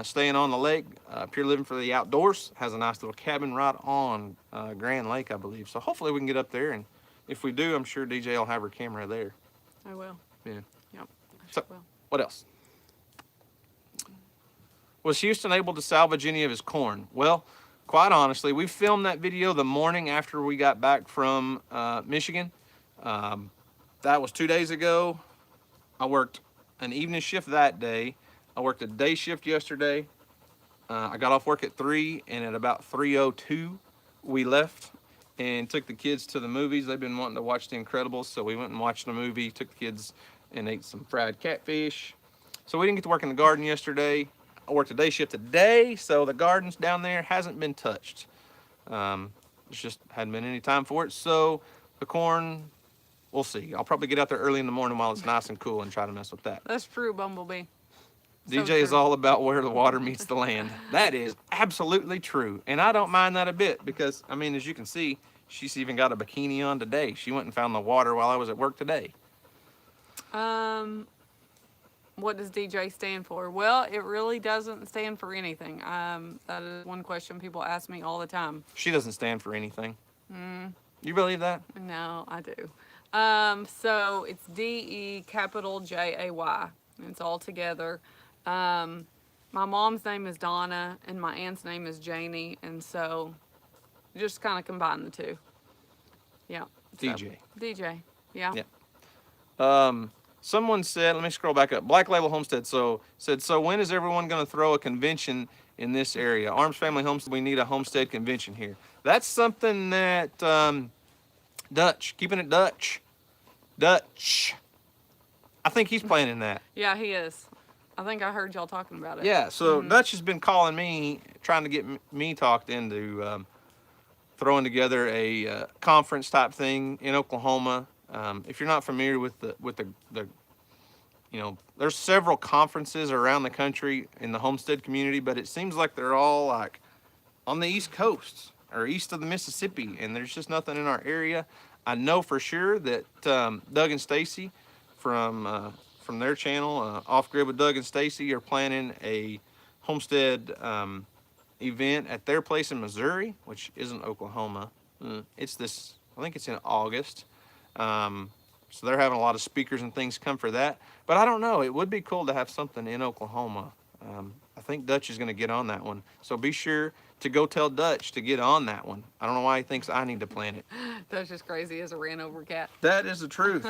staying on the lake. Pure living for the outdoors. Has a nice little cabin right on Grand Lake, I believe. So hopefully we can get up there, and if we do, I'm sure DJ will have her camera there. I will. Yeah. Yep. So, Will. what else? Was Houston able to salvage any of his corn? Well, quite honestly, we filmed that video the morning after we got back from Michigan. That was 2 days ago. I worked an evening shift that day. I worked a day shift yesterday. I got off work at 3, and at about 3:02, we left and took the kids to the movies. They've been wanting to watch The Incredibles, so we went and watched the movie, took the kids and ate some fried catfish. So we didn't get to work in the garden yesterday. I worked a day shift today, so the gardens down there hasn't been touched. It's just hadn't been any time for it. So the corn, we'll see. I'll probably get out there early in the morning while it's nice and cool and try to mess with that. That's true, Bumblebee. DJ is true. all about where the water meets the land. That is absolutely true. And I don't mind that a bit because, I mean, as you can see, she's even got a bikini on today. She went and found the water while I was at work today. What does DJ stand for? Well, it really doesn't stand for anything. That is one question people ask me all the time. She doesn't stand for anything. You believe that? No, I do. So it's DE capital JAY. It's all together. My mom's name is Donna and my aunt's name is Janie, and so just kind of combine the two. Yeah. So, DJ. DJ. Yeah. Yeah. Someone said, let me scroll back up. Black Label Homestead so when is everyone going to throw a convention in this area? Arms Family Homestead, we need a homestead convention here. That's something that Dutch, keeping it Dutch. I think he's planning that. Yeah, he is. I think I heard y'all talking about it. Yeah, so Dutch has been calling me, trying to get me talked into throwing together a conference type thing in Oklahoma. If you're not familiar with the you know, there's several conferences around the country in the homestead community, but it seems like they're all like on the East Coast or east of the Mississippi, and there's just nothing in our area. I know for sure that Doug and Stacy from their channel, Off Grid with Doug and Stacy, are planning a homestead event at their place in Missouri, which isn't Oklahoma. It's this, I think it's in August. So they're having a lot of speakers and things come for that. But I don't know, it would be cool to have something in Oklahoma. I think Dutch is going to get on that one. So be sure to go tell Dutch to get on that one. I don't know why he thinks I need to plan it. That's just crazy as a ran over cat. That is the truth.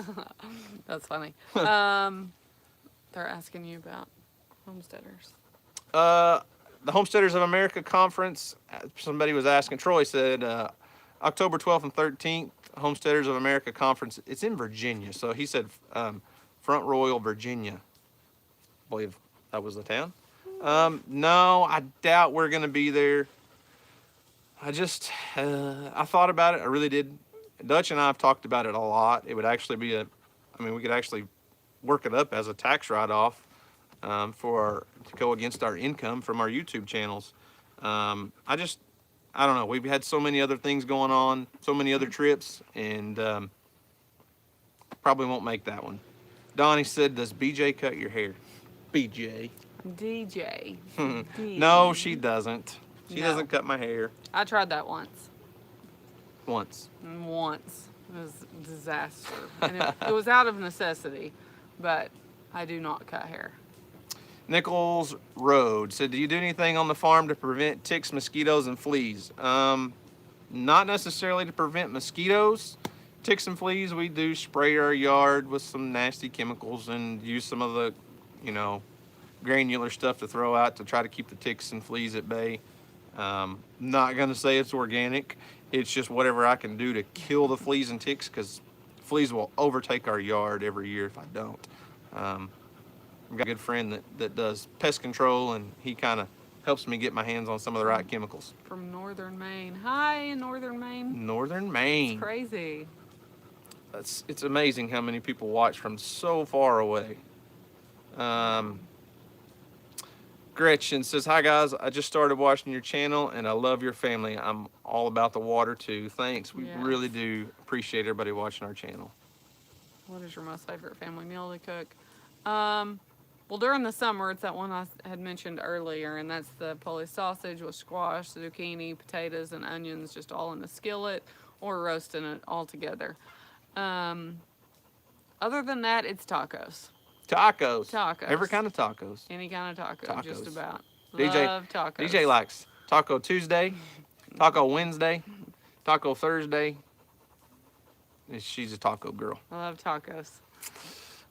That's funny. They're asking you about homesteaders. The Homesteaders of America Conference, somebody was asking, Troy said, October 12th and 13th, Homesteaders of America Conference. It's in Virginia. So he said Front Royal, Virginia. I believe that was the town. No, I doubt we're going to be there. I thought about it. I really did. Dutch and I have talked about it a lot. It would actually be we could actually work it up as a tax write-off to go against our income from our YouTube channels. I don't know. We've had so many other things going on, so many other trips, and probably won't make that one. Donnie said, does BJ cut your hair? BJ. DJ. No, she doesn't. She No. doesn't cut my hair. I tried that once. Once. It was a disaster. And it was out of necessity, but I do not cut hair. Nichols Road said, do you do anything on the farm to prevent ticks, mosquitoes, and fleas? Not necessarily to prevent mosquitoes. Ticks and fleas, we do spray our yard with some nasty chemicals and use some of the you know, granular stuff to throw out to try to keep the ticks and fleas at bay. Not gonna say it's organic. It's just whatever I can do to kill the fleas and ticks, because fleas will overtake our yard every year if I don't. I've got a good friend that does pest control, and he kind of helps me get my hands on some of the right chemicals. From northern Maine. Hi, in northern Maine. Northern Maine. It's crazy. It's amazing how many people watch from so far away. Gretchen says, hi guys, I just started watching your channel and I love your family. I'm all about the water too. Thanks. We Yes. really do appreciate everybody watching our channel. What is your most favorite family meal to cook? Well, during the summer, it's that one I had mentioned earlier, and that's the pulley sausage with squash, zucchini, potatoes, and onions, just all in a skillet, or roasting it all together. Other than that, it's tacos. Tacos. Tacos. Every kind of tacos. Any kind of taco, just Tacos. about. DJ Love tacos. DJ likes Taco Tuesday, Taco Wednesday, Taco Thursday. She's a taco girl. I love tacos.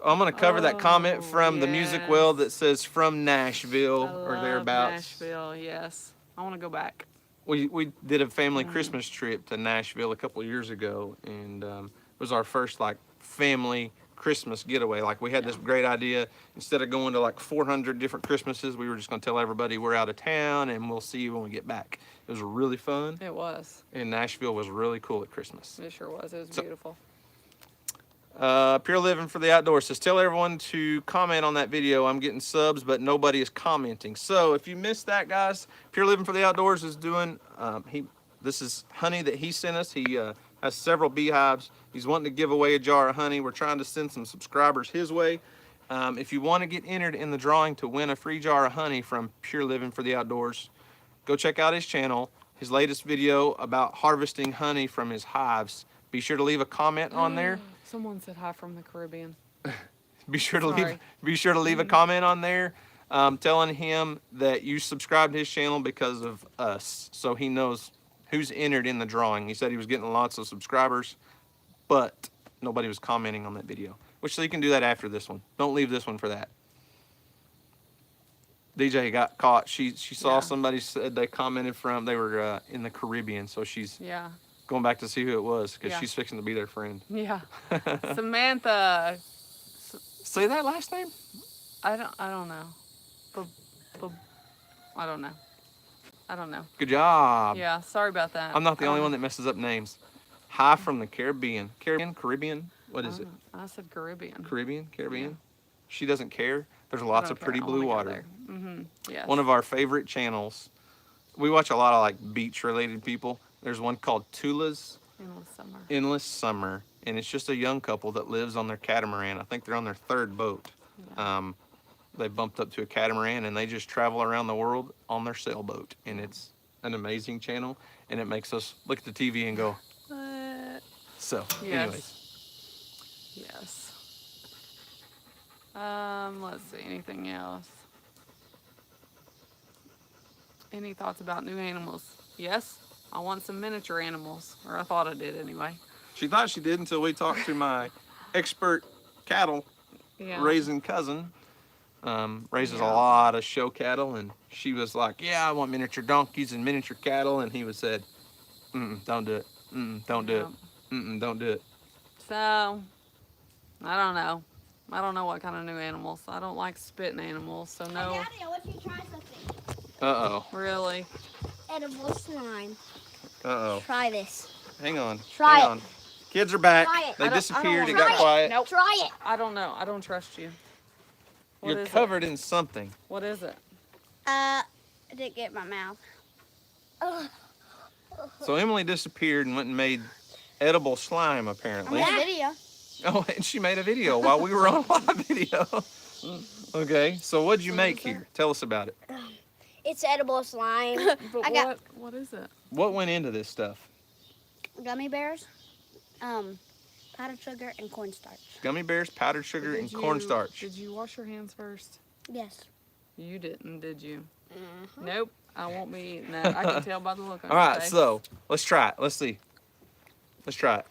I'm going to cover that comment Oh, from the music yes. well that says from Nashville I or love thereabouts. Nashville, yes. I want to go back. We did a family Christmas trip to Nashville a couple of years ago, and it was our first like family Christmas getaway. Like we had this great idea, instead of going to like 400 different Christmases, we were just going to tell everybody we're out of town and we'll see you when we get back. It was really fun, It was. and Nashville was really cool at Christmas. It sure was. It was So- beautiful. Pure Living for the Outdoors says, tell everyone to comment on that video. I'm getting subs, but nobody is commenting. So if you missed that, guys, Pure Living for the Outdoors is doing, this is honey that he sent us. He has several beehives. He's wanting to give away a jar of honey. We're trying to send some subscribers his way. If you want to get entered in the drawing to win a free jar of honey from Pure Living for the Outdoors, go check out his channel. His latest video about harvesting honey from his hives. Be sure to leave a comment on there. Someone said hi from the Caribbean. Be sure to Sorry. leave a comment on there, telling him that you subscribed to his channel because of us, so he knows who's entered in the drawing. He said he was getting lots of subscribers, but nobody was commenting on that video. Which, so you can do that after this one. Don't leave this one for that. DJ got caught. She saw Yeah. somebody said they commented from, they were in the Caribbean, so she's Yeah. going back to see who it was because Yeah. she's fixing to be their friend. Yeah. Samantha. Say that last name? I don't know. I don't know. I don't know. Good job. Yeah, sorry about that. I'm not the only one that messes up names. Hi from the Caribbean. Caribbean? What is it? I said Caribbean. Caribbean? She doesn't care. There's lots of pretty blue water. Mm-hmm. Yes. One of our favorite channels. We watch a lot of like beach related people. There's one called Tula's Endless Summer. Endless Summer, and it's just a young couple that lives on their catamaran. I think they're on their third boat. Yeah. They bumped up to a catamaran and they just travel around the world on their sailboat, and it's an amazing channel, and it makes us look at the TV and go, so Yes. anyways. Yes. Let's see. Anything else? Any thoughts about new animals? Yes. I want some miniature animals, or I thought I did anyway. She thought she did until we talked to my expert cattle Yeah. raising cousin. Raises a Yeah. lot of show cattle, and she was like, yeah, I want miniature donkeys and miniature cattle, and he was said, don't do it. Don't do it. Don't do it. So, I don't know. I don't know what kind of new animals. I don't like spitting animals, so no. Daddy, I want you to try something. Uh-oh. Really. Edible slime. Uh-oh. Try this. Hang on. Try Hang it. on. Kids are back. Try it. I They don't disappeared. It wanna got try it. quiet. Nope. Try it. I don't know. I don't trust you. What You're is covered in something. it? What is it? I didn't get my mouth. So Emily disappeared and went and made edible slime, apparently. I made a video. Oh, and she made a video while we were on live video. Okay, so what'd you make here? Tell us about it. It's edible slime. But I got what is it? What went into this stuff? gummy bears, powdered sugar, and cornstarch. Gummy bears, powdered sugar, and cornstarch. Did you wash your hands first? Yes. You didn't, did you? Nope. I won't be eating that. I can tell by the look on All your right, face. so let's try it. Let's see. Let's try it.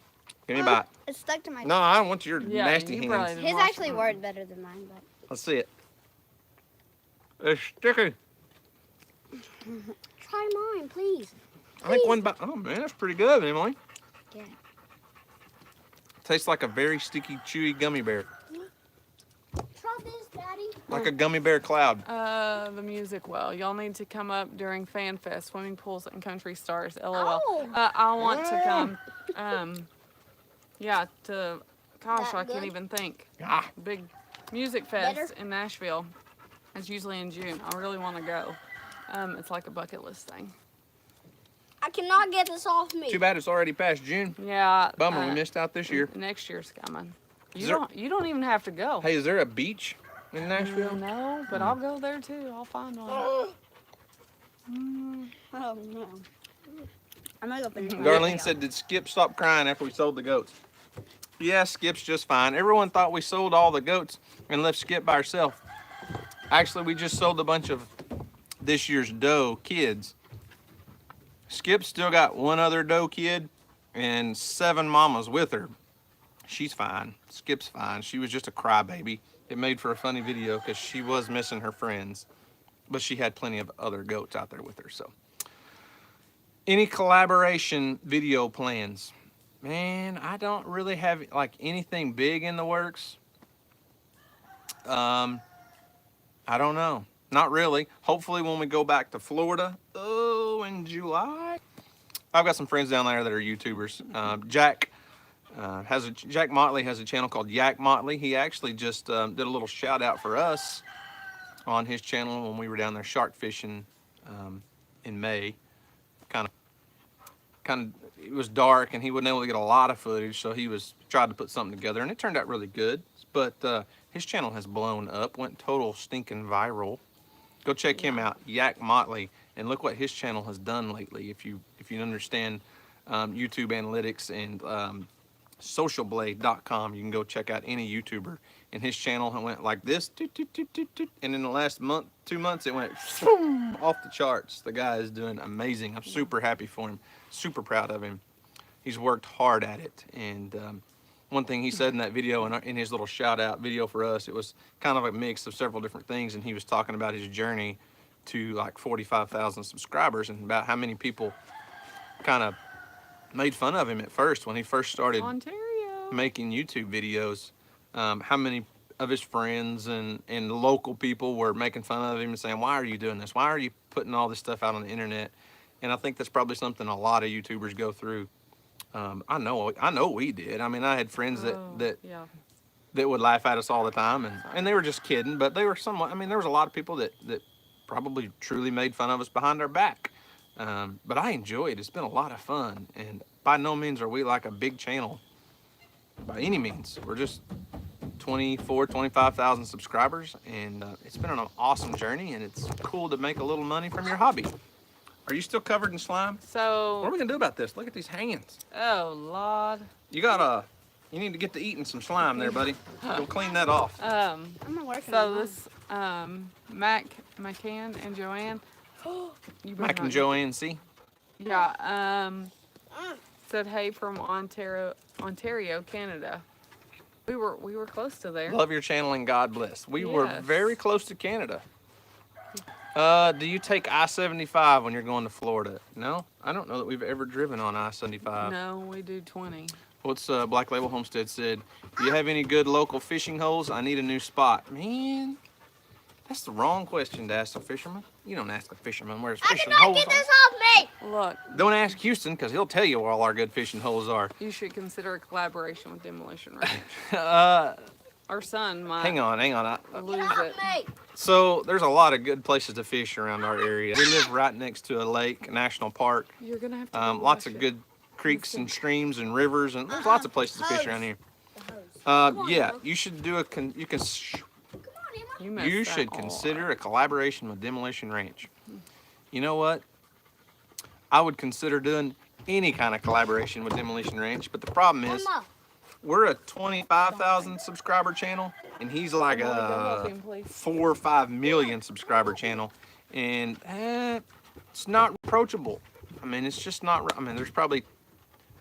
Give me a bite. It's stuck to my. No, I don't want your Yeah, nasty you probably hands. didn't His wash actually them. worked better than mine, but Let's see it. It's sticky. Try mine, please. I think one bite. Oh man, that's pretty good, Emily. Yeah. Tastes like a very sticky, chewy gummy bear. Try this, Daddy. Like a gummy bear cloud. The music well. Y'all need to come up during Fan Fest, swimming pools and country stars. LOL. Oh. I want to come. Yeah, to gosh, That I can't good? even think. Ah, Big music fest Better? in Nashville. It's usually in June. I really want to go. It's like a bucket list thing. I cannot get this off me. too bad it's already past June. Yeah. Bummer, we missed out this year. Next year's coming. Is You there- don't even have to go. Hey, is there a beach in Nashville? No, but I'll go there too. I'll find one. Oh no. I'm gonna go finish my Darlene video. said, did Skip stop crying after we sold the goats? Yeah, Skip's just fine. Everyone thought we sold all the goats and left Skip by herself. Actually, we just sold a bunch of this year's doe kids. Skip's still got one other doe kid and 7 mamas with her. She's fine. Skip's fine. She was just a crybaby. It made for a funny video because she was missing her friends, but she had plenty of other goats out there with her. So, any collaboration video plans? Man, I don't really have like anything big in the works. I don't know. Not really. Hopefully when we go back to Florida, in July. I've got some friends down there that are YouTubers. Jack Motley has a channel called Yak Motley. He actually just did a little shout out for us on his channel when we were down there shark fishing in May. Kind of, it was dark and he wasn't able to get a lot of footage, so he tried to put something together, and it turned out really good. But his channel has blown up, went total stinking viral. Go check him out, Yak Motley, and look what his channel has done lately. If you understand YouTube analytics and socialblade.com, you can go check out any YouTuber. And his channel went like this, and in the last month, 2 months, it went off the charts. The guy is doing amazing. I'm super happy for him, super proud of him. He's worked hard at it. And one thing he said in that video, in his little shout out video for us, it was kind of a mix of several different things, and he was talking about his journey to like 45,000 subscribers and about how many people kind of made fun of him at first when he first started Ontario. making YouTube videos. How many of his friends and local people were making fun of him and saying, why are you doing this? Why are you putting all this stuff out on the internet? And I think that's probably something a lot of YouTubers go through. I know we did. I mean, I had friends that would laugh at us all the time, and they were just kidding, but they were somewhat, I mean, there was a lot of people that probably truly made fun of us behind our back. But I enjoy it. It's been a lot of fun, and by no means are we like a big channel by any means. We're just 25,000 subscribers, and it's been an awesome journey, and it's cool to make a little money from your hobby. Are you still covered in slime? So. What are we gonna do about this? Look at these hands. Oh Lord. You need to get to eating some slime there, buddy. Go clean that off. I'm not working. So this Mac, McCann, and Joanne. You better Mac and not- Joanne, see? Yeah. Said hey from Ontario, Canada. We were close to there. Love your channel and God bless. We were Yes. very close to Canada. Do you take I-75 when you're going to Florida? No, I don't know that we've ever driven on I-75. No, we do 20. What's Black Label Homestead said? Do you have any good local fishing holes? I need a new spot. Man, that's the wrong question to ask a fisherman. You don't ask a fisherman where's I fishing cannot holes get are. this off me. Look, Don't ask Houston, because he'll tell you where all our good fishing holes are. you should consider a collaboration with Demolition Ranch. Our son might Hang on. lose Get off it. me. So there's a lot of good places to fish around our area. We live right next to a lake, a national park. You're gonna have to. Lots wash of it. good creeks and streams and rivers, and there's lots of places to fish around here. Yeah, you should do You, messed you that should all consider up. a collaboration with Demolition Ranch. You know what? I would consider doing any kind of collaboration with Demolition Ranch, but the problem is Mama. we're a 25,000 subscriber channel, and he's like Go help a him, please. 4 or 5 million subscriber channel, and it's not approachable. I mean, it's just not. I mean, there's probably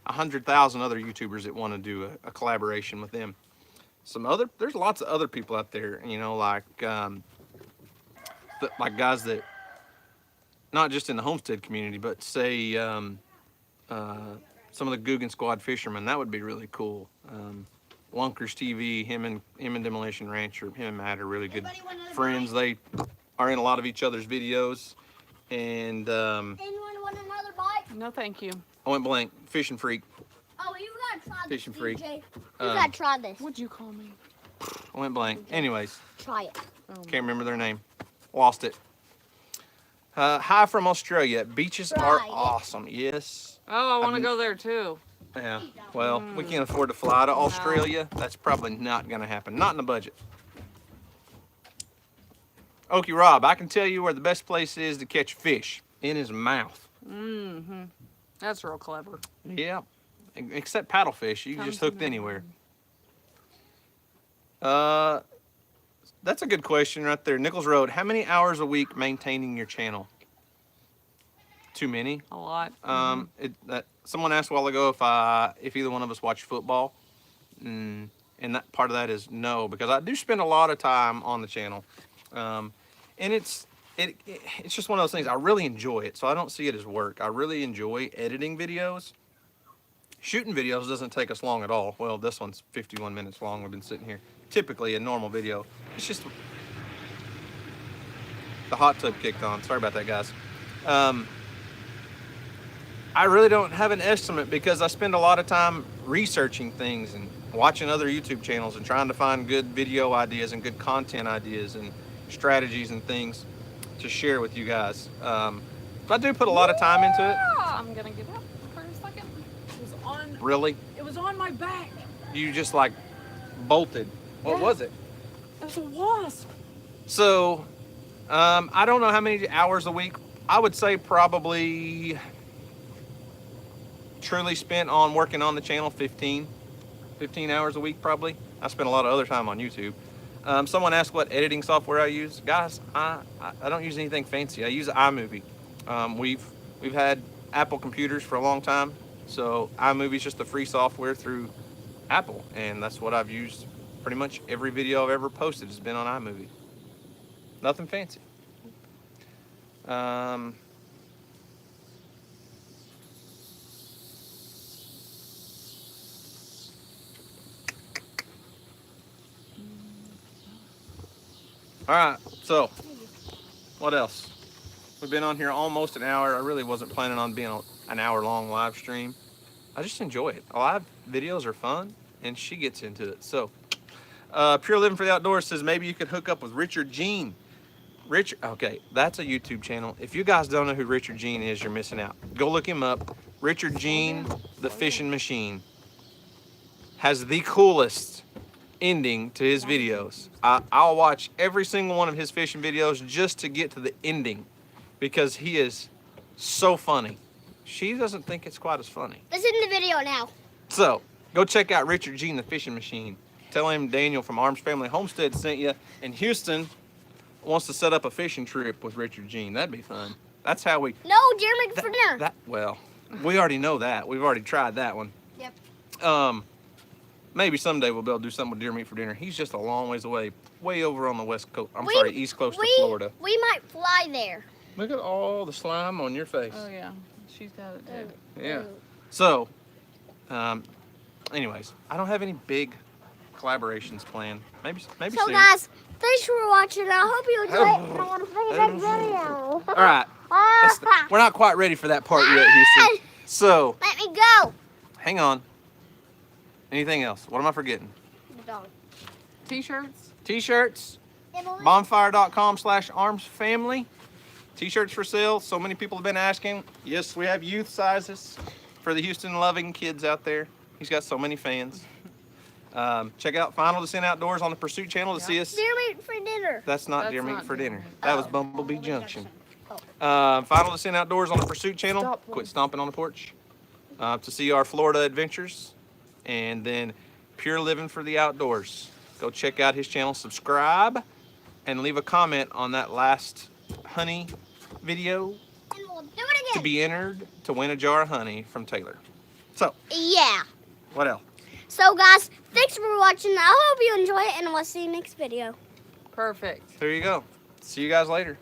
100,000 other YouTubers that want to do a collaboration with them. There's lots of other people out there, you know, like like guys that, not just in the Homestead community, but say some of the Guggen Squad fishermen. That would be really cool. Lunkers TV, him and Demolition Ranch, or him and Matt are really good friends. They are in a lot of each other's videos. And Anyone want another bite? No, thank you. I went blank. Fishing Freak. Oh, you gotta try this, Fishing freak. DJ. You gotta try this. What'd you call me? I went blank. Anyways, Try it. can't remember their name. Lost it. Hi from Australia. Beaches are Right. awesome. Yes. Oh, I want to go there too. Yeah. Well, we can't afford to fly to Australia. That's probably not going to happen. Not in the budget. Oakley Rob, I can tell you where the best place is to catch fish. In his mouth. Mm-hmm. That's real clever. Yeah. Except paddlefish. You can just hooked anywhere. That's a good question right there. Nichols Road, how many hours a week maintaining your channel? Too many. A lot. Someone asked a while ago if either one of us watch football, and that part of that is no, because I do spend a lot of time on the channel, and it's just one of those things. I really enjoy it, so I don't see it as work. I really enjoy editing videos. Shooting videos doesn't take us long at all. Well, this one's 51 minutes long. We've been sitting here. Typically, a normal video, it's just the hot tub kicked on. Sorry about that, guys. I really don't have an estimate because I spend a lot of time researching things and watching other YouTube channels and trying to find good video ideas and good content ideas and strategies and things to share with you guys. But I do put a lot of time into it. I'm gonna get up for a second. Really? It was on my back. You just like bolted. What was it? It was a wasp. So, I don't know how many hours a week. I would say probably truly spent on working on the channel 15 hours a week probably. I spend a lot of other time on YouTube. Someone asked what editing software I use. Guys, I don't use anything fancy. I use iMovie. We've had Apple computers for a long time, so iMovie is just the free software through Apple, and that's what I've used. Pretty much every video I've ever posted has been on iMovie. Nothing fancy. All right, so what else? We've been on here almost an hour. I really wasn't planning on being an hour-long live stream. I just enjoy it. Live videos are fun, and she gets into it. So, Pure Living for the Outdoors says maybe you could hook up with Richard Jean. Okay, that's a YouTube channel. If you guys don't know who Richard Jean is, you're missing out. Go look him up. Richard Jean, the fishing machine, has the coolest ending to his videos. I'll watch every single one of his fishing videos just to get to the ending because he is so funny. She doesn't think it's quite as funny. Listen to the video now. So, go check out Richard Jean, the fishing machine. Tell him Daniel from Arms Family Homestead sent you. And Houston wants to set up a fishing trip with Richard Jean. That'd be fun. That's how we... No, Jeremy for dinner. Well, we already know that. We've already tried that one. Yep. Maybe someday we'll be able to do something with deer meat for dinner. He's just a long ways away, way over on the west coast. East coast of Florida. We might fly there. Look at all the slime on your face. Oh yeah, she's got it too. Yeah. So, anyways, I don't have any big collaborations planned. Maybe So soon. guys, thanks for watching. I hope you enjoyed it. And I want to finish that video. All right. We're not quite ready for that part yet, Houston. So, Let me go. hang on. Anything else? What am I forgetting? The dog. T-shirts. T-shirts. Emily? Bonfire.com/armsfamily. T-shirts for sale. So many people have been asking. Yes, we have youth sizes for the Houston loving kids out there. He's got so many fans. Check out Final Descent Outdoors on the Pursuit channel to see us. Deer meat for dinner. That's not That's deer meat not for deer dinner. meat. That was Bumblebee Junction. Final Descent Outdoors on the Pursuit channel. Stop. Quit stomping on the porch. To see our Florida adventures. And then Pure Living for the Outdoors. Go check out his channel, subscribe, and leave a comment on that last honey video And we'll do it to again. be entered to win a jar of honey from Taylor. So, Yeah. what else? So guys, thanks for watching. I hope you enjoy it, and we'll see you next video. Perfect. There you go. See you guys later.